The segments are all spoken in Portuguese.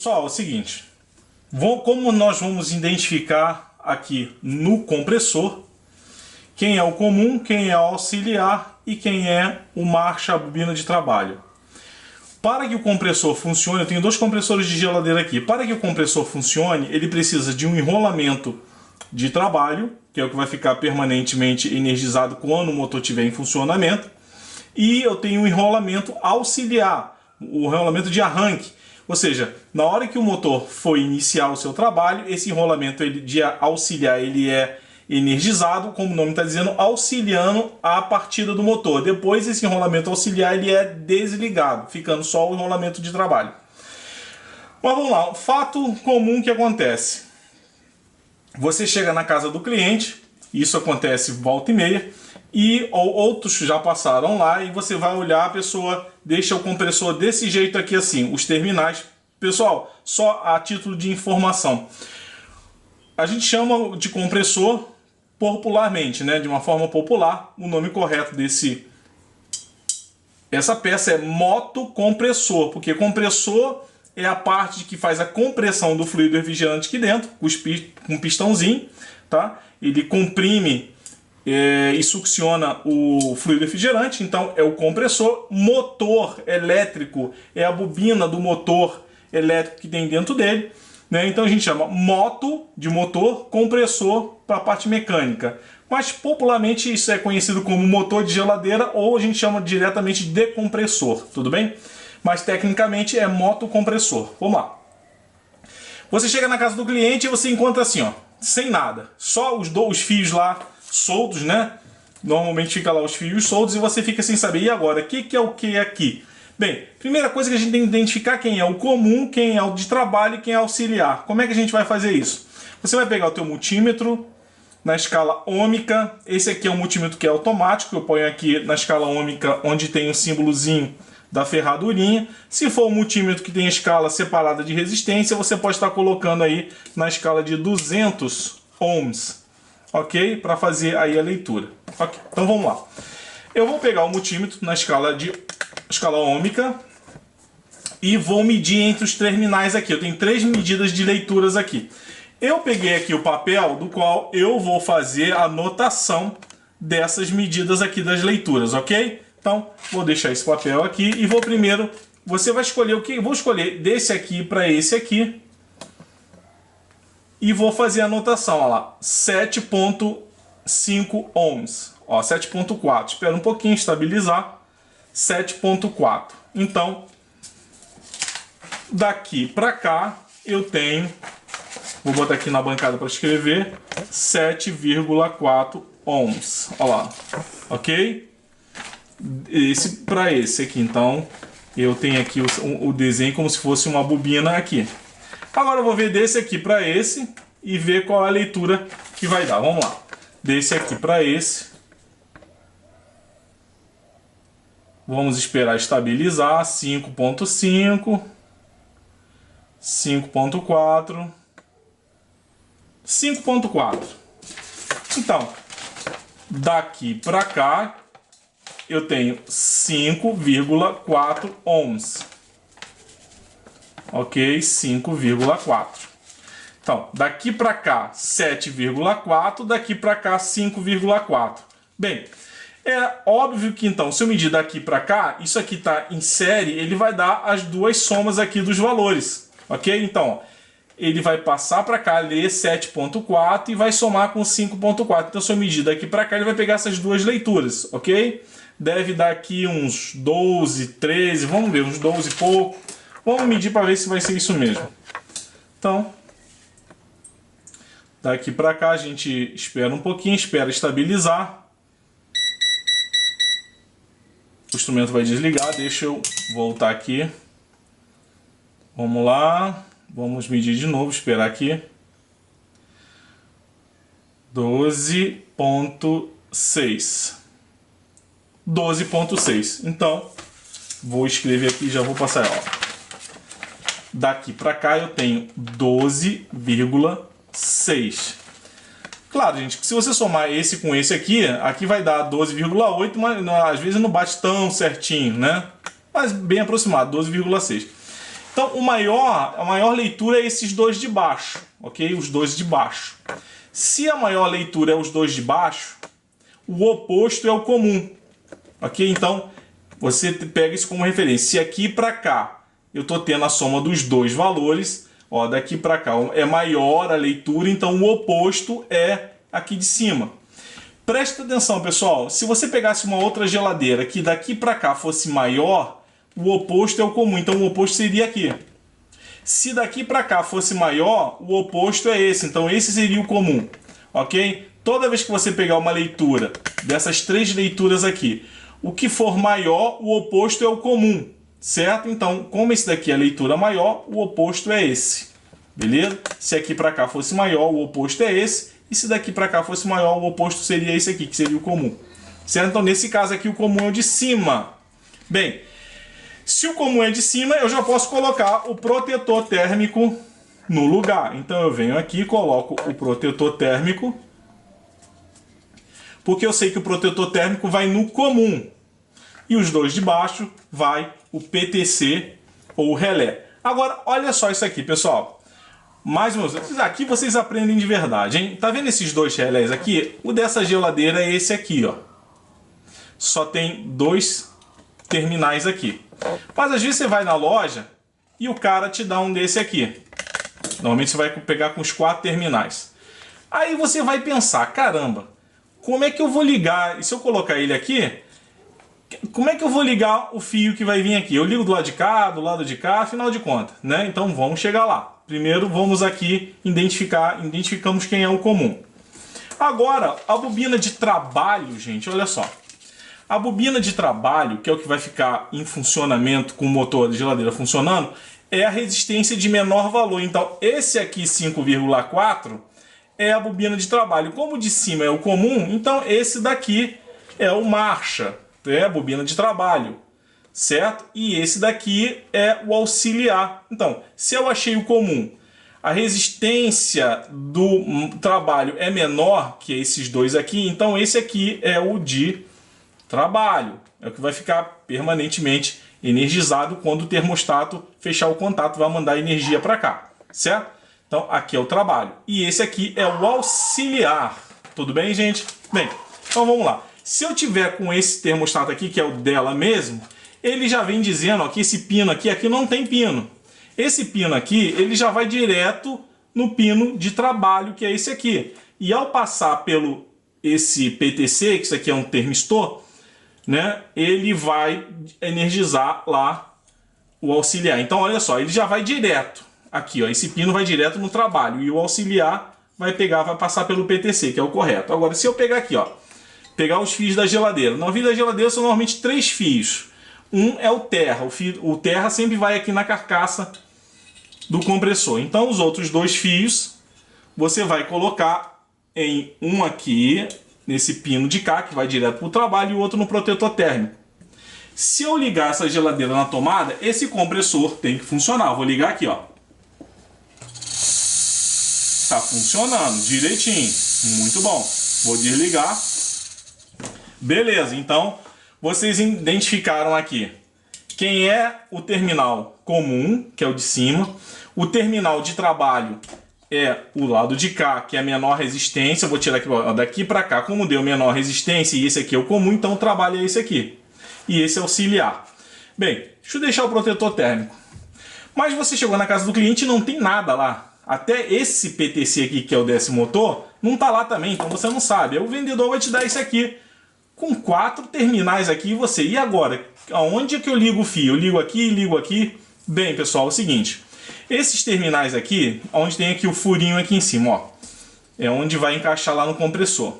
Pessoal, é o seguinte, como nós vamos identificar aqui no compressor quem é o comum, quem é o auxiliar e quem é o marcha, a bobina de trabalho. Para que o compressor funcione, eu tenho dois compressores de geladeira aqui. Para que o compressor funcione, ele precisa de um enrolamento de trabalho, que é o que vai ficar permanentemente energizado quando o motor estiver em funcionamento. E eu tenho um enrolamento auxiliar, o enrolamento de arranque. Ou seja, na hora que o motor for iniciar o seu trabalho, esse enrolamento de auxiliar ele é energizado, como o nome está dizendo, auxiliando a partida do motor. Depois esse enrolamento auxiliar ele é desligado, ficando só o enrolamento de trabalho. Mas vamos lá, fato comum que acontece. Você chega na casa do cliente, isso acontece volta e meia, e outros já passaram lá e você vai olhar, a pessoa deixa o compressor desse jeito aqui assim, os terminais. Pessoal, só a título de informação, a gente chama de compressor popularmente, né, de uma forma popular. O nome correto essa peça é motocompressor, porque compressor é a parte que faz a compressão do fluido refrigerante aqui dentro, com um pistãozinho, tá? Ele comprime e succiona o fluido refrigerante, então é o compressor. Motor elétrico é a bobina do motor elétrico que tem dentro dele, né? Então a gente chama moto de motor, compressor para a parte mecânica. Mas popularmente isso é conhecido como motor de geladeira ou a gente chama diretamente de decompressor, tudo bem? Mas tecnicamente é motocompressor. Vamos lá. Você chega na casa do cliente e você encontra assim, ó, sem nada, só os fios lá soltos, né? Normalmente fica lá os fios soltos e você fica sem saber, e agora, o que é o que aqui? Bem, primeira coisa que a gente tem que identificar quem é o comum, quem é o de trabalho e quem é auxiliar. Como é que a gente vai fazer isso? Você vai pegar o teu multímetro na escala ômica. Esse aqui é um multímetro que é automático, eu ponho aqui na escala ômica onde tem o símbolozinho da ferradurinha. Se for um multímetro que tem escala separada de resistência, você pode estar colocando aí na escala de 200 ohms. Ok? Para fazer aí a leitura. Okay. Então vamos lá. Eu vou pegar o multímetro na escala ômica e vou medir entre os terminais aqui. Eu tenho 3 medidas de leituras aqui. Eu peguei aqui o papel do qual eu vou fazer a anotação dessas medidas aqui das leituras, ok? Então vou deixar esse papel aqui e vou primeiro... Você vai escolher o que? Eu vou escolher desse aqui para esse aqui. E vou fazer a anotação, ó lá, 7.5 ohms, ó, 7.4, espera um pouquinho estabilizar, 7.4. Então, daqui para cá, eu tenho, vou botar aqui na bancada para escrever, 7,4 ohms, ó lá, ok? Esse para esse aqui, então, eu tenho aqui o desenho como se fosse uma bobina aqui. Agora eu vou ver desse aqui para esse e ver qual é a leitura que vai dar. Vamos lá. Desse aqui para esse. Vamos esperar estabilizar. 5.5. 5.4. 5.4. Então, daqui para cá, eu tenho 5,4 ohms. Ok, 5,4. Então, daqui para cá 7,4, daqui para cá 5,4. Bem, é óbvio que então, se eu medir daqui para cá, isso aqui está em série, ele vai dar as duas somas aqui dos valores. Ok? Então, ele vai passar para cá, ler 7,4 e vai somar com 5,4. Então, se eu medir daqui para cá, ele vai pegar essas duas leituras. Ok? Deve dar aqui uns 12, 13, vamos ver, uns 12 e pouco. Vamos medir para ver se vai ser isso mesmo. Então, daqui para cá a gente espera um pouquinho, espera estabilizar. O instrumento vai desligar, deixa eu voltar aqui. Vamos lá, vamos medir de novo, esperar aqui. 12.6. 12.6. Então, vou escrever aqui, já vou passar, ó. Daqui para cá eu tenho 12,6. Claro, gente, que se você somar esse com esse aqui, aqui vai dar 12,8, mas às vezes não bate tão certinho, né? Mas bem aproximado, 12,6. Então, a maior leitura é esses dois de baixo, ok? Os dois de baixo. Se a maior leitura é os dois de baixo, o oposto é o comum, ok? Então, você pega isso como referência. Se aqui para cá eu estou tendo a soma dos dois valores, ó, daqui para cá é maior a leitura, então o oposto é aqui de cima. Presta atenção, pessoal. Se você pegasse uma outra geladeira que daqui para cá fosse maior, o oposto é o comum, então o oposto seria aqui. Se daqui para cá fosse maior, o oposto é esse, então esse seria o comum, ok? Toda vez que você pegar uma leitura dessas três leituras aqui, o que for maior, o oposto é o comum, certo? Então, como esse daqui é a leitura maior, o oposto é esse, beleza? Se aqui para cá fosse maior, o oposto é esse, e se daqui para cá fosse maior, o oposto seria esse aqui, que seria o comum, certo? Então, nesse caso aqui, o comum é o de cima. Bem, se o comum é de cima, eu já posso colocar o protetor térmico no lugar. Então, eu venho aqui e coloco o protetor térmico, porque eu sei que o protetor térmico vai no comum. E os dois de baixo vai o PTC ou o relé. Agora, olha só isso aqui, pessoal. Mais uma vez, aqui vocês aprendem de verdade, hein? Tá vendo esses dois relés aqui? O dessa geladeira é esse aqui, ó. Só tem dois terminais aqui. Mas às vezes você vai na loja e o cara te dá um desse aqui. Normalmente você vai pegar com os 4 terminais. Aí você vai pensar, caramba, como é que eu vou ligar? E se eu colocar ele aqui, como é que eu vou ligar o fio que vai vir aqui? Eu ligo do lado de cá, do lado de cá, afinal de contas, né? Então vamos chegar lá. Primeiro vamos aqui identificamos quem é o comum. Agora, a bobina de trabalho, gente, olha só. A bobina de trabalho, que é o que vai ficar em funcionamento com o motor da geladeira funcionando, é a resistência de menor valor. Então, esse aqui, 5,4, é a bobina de trabalho. Como o de cima é o comum, então esse daqui é o marcha, é a bobina de trabalho, certo? E esse daqui é o auxiliar. Então, se eu achei o comum, a resistência do trabalho é menor que esses dois aqui, então esse aqui é o de trabalho. É o que vai ficar permanentemente energizado quando o termostato fechar o contato, vai mandar energia para cá, certo? Então aqui é o trabalho. E esse aqui é o auxiliar. Tudo bem, gente? Bem, então vamos lá. Se eu tiver com esse termostato aqui, que é o dela mesmo, ele já vem dizendo ó, que esse pino aqui não tem pino. Esse pino aqui, ele já vai direto no pino de trabalho, que é esse aqui. E ao passar pelo esse PTC, que isso aqui é um termistor, né, ele vai energizar lá o auxiliar. Então, olha só, ele já vai direto aqui, ó, esse pino vai direto no trabalho e o auxiliar vai passar pelo PTC, que é o correto. Agora, se eu pegar aqui, ó, pegar os fios da geladeira. No fio da geladeira são normalmente 3 fios. Um é o terra. O terra sempre vai aqui na carcaça do compressor. Então, os outros 2 fios você vai colocar em um aqui nesse pino de cá, que vai direto para o trabalho, e o outro no protetor térmico. Se eu ligar essa geladeira na tomada, esse compressor tem que funcionar. Eu vou ligar aqui, ó. Tá funcionando direitinho. Muito bom. Vou desligar. Beleza, então vocês identificaram aqui quem é o terminal comum, que é o de cima. O terminal de trabalho é o lado de cá, que é a menor resistência. Eu vou tirar aqui, ó, daqui para cá, como deu menor resistência, e esse aqui é o comum, então o trabalho é esse aqui. E esse é auxiliar. Bem, deixa eu deixar o protetor térmico. Mas você chegou na casa do cliente e não tem nada lá. Até esse PTC aqui, que é o desse motor, não está lá também, então você não sabe. Aí o vendedor vai te dar isso aqui, com 4 terminais aqui, e você. E agora? Aonde é que eu ligo o fio? Eu ligo aqui, ligo aqui. Bem, pessoal, é o seguinte. Esses terminais aqui, onde tem aqui o furinho aqui em cima, ó, é onde vai encaixar lá no compressor.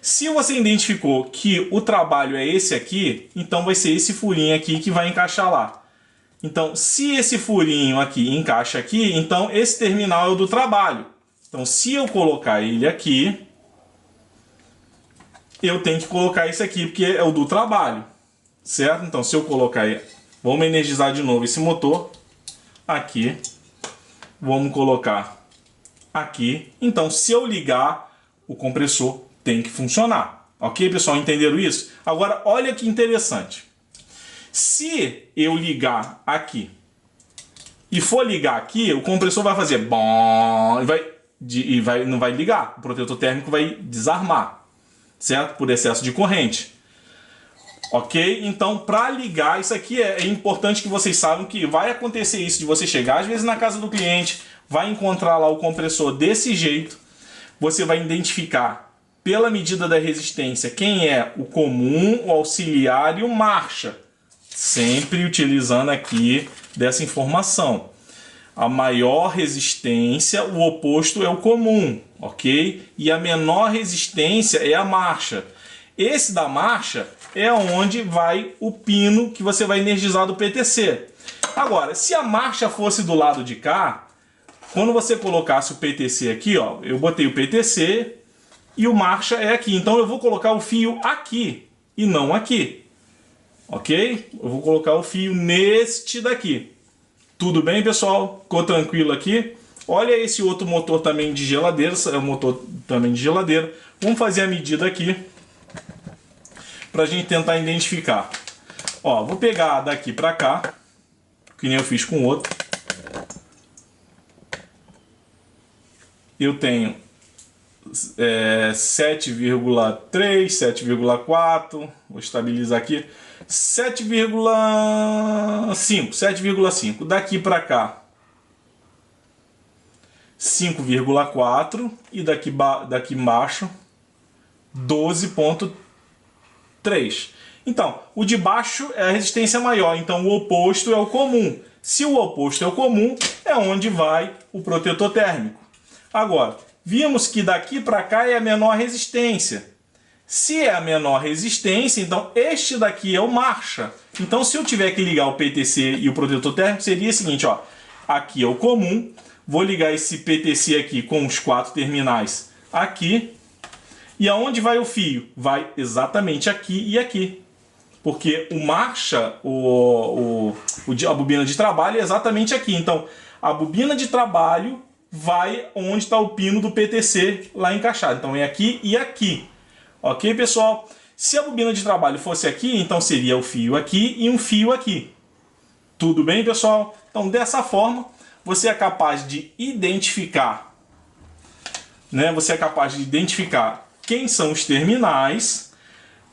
Se você identificou que o trabalho é esse aqui, então vai ser esse furinho aqui que vai encaixar lá. Então, se esse furinho aqui encaixa aqui, então esse terminal é o do trabalho. Então, se eu colocar ele aqui, eu tenho que colocar esse aqui, porque é o do trabalho, certo? Então, se eu colocar aí, vamos energizar de novo esse motor, aqui, vamos colocar aqui. Então, se eu ligar, o compressor tem que funcionar. Ok, pessoal? Entenderam isso? Agora, olha que interessante. Se eu ligar aqui e for ligar aqui, o compressor vai fazer bom não vai ligar. O protetor térmico vai desarmar, certo? Por excesso de corrente. Ok? Então, para ligar, isso aqui é importante que vocês saibam que vai acontecer isso, de você chegar às vezes na casa do cliente, vai encontrar lá o compressor desse jeito, você vai identificar pela medida da resistência quem é o comum, o auxiliar e o marcha. Sempre utilizando aqui dessa informação. A maior resistência, o oposto é o comum, ok? E a menor resistência é a marcha. Esse da marcha é onde vai o pino que você vai energizar do PTC. Agora, se a marcha fosse do lado de cá, quando você colocasse o PTC aqui, ó, eu botei o PTC e o marcha é aqui. Então eu vou colocar o fio aqui e não aqui. Ok? Eu vou colocar o fio neste daqui. Tudo bem, pessoal? Ficou tranquilo aqui? Olha esse outro motor também de geladeira. É um motor também de geladeira. Vamos fazer a medida aqui para a gente tentar identificar. Ó, vou pegar daqui para cá, que nem eu fiz com o outro. Eu tenho 7,3, 7,4, vou estabilizar aqui, 7,5. Daqui para cá, 5,4 e daqui embaixo, 12,3. Então, o de baixo é a resistência maior, então o oposto é o comum. Se o oposto é o comum, é onde vai o protetor térmico. Agora, vimos que daqui para cá é a menor resistência. Se é a menor resistência, então este daqui é o marcha. Então, se eu tiver que ligar o PTC e o protetor térmico, seria o seguinte, ó. Aqui é o comum, vou ligar esse PTC aqui com os 4 terminais aqui. E aonde vai o fio? Vai exatamente aqui e aqui. Porque o marcha, a bobina de trabalho é exatamente aqui. Então, a bobina de trabalho vai onde está o pino do PTC lá encaixado. Então é aqui e aqui. Ok, pessoal? Se a bobina de trabalho fosse aqui, então seria o fio aqui e um fio aqui. Tudo bem, pessoal? Então dessa forma, você é capaz de identificar, né? Você é capaz de identificar quem são os terminais.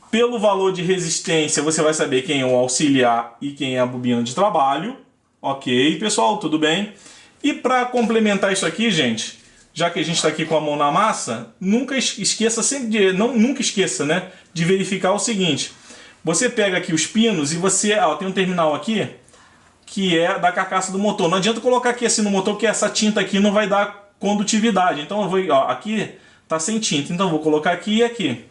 Pelo valor de resistência, você vai saber quem é o auxiliar e quem é a bobina de trabalho. Ok, pessoal? Tudo bem? E para complementar isso aqui, gente, já que a gente está aqui com a mão na massa, nunca esqueça né, de verificar o seguinte. Você pega aqui os pinos e você... tem um terminal aqui que é da carcaça do motor. Não adianta colocar aqui assim no motor, porque essa tinta aqui não vai dar condutividade. Então eu vou... aqui está sem tinta, então eu vou colocar aqui e aqui.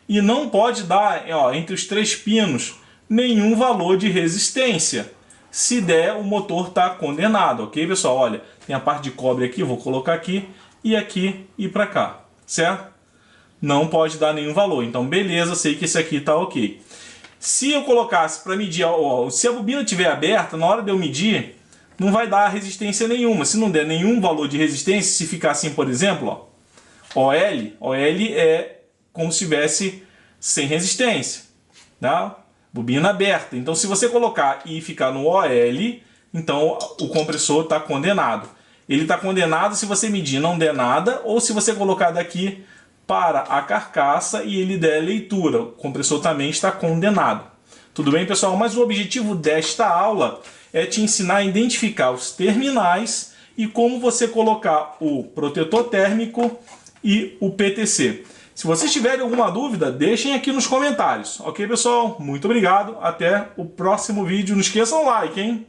E não pode dar, entre os 3 pinos, nenhum valor de resistência. Se der, o motor está condenado, ok, pessoal? Olha, tem a parte de cobre aqui, eu vou colocar aqui e para cá, certo? Não pode dar nenhum valor, então beleza, sei que esse aqui está ok. Se eu colocasse para medir, se a bobina estiver aberta, na hora de eu medir, não vai dar resistência nenhuma. Se não der nenhum valor de resistência, se ficar assim, por exemplo, OL é como se estivesse sem resistência, tá? Bobina aberta. Então, se você colocar e ficar no OL, então o compressor está condenado. Ele está condenado se você medir não der nada, ou se você colocar daqui para a carcaça e ele der leitura. O compressor também está condenado. Tudo bem, pessoal? Mas o objetivo desta aula é te ensinar a identificar os terminais e como você colocar o protetor térmico e o PTC. Se vocês tiverem alguma dúvida, deixem aqui nos comentários. Ok, pessoal? Muito obrigado. Até o próximo vídeo. Não esqueçam o like, hein?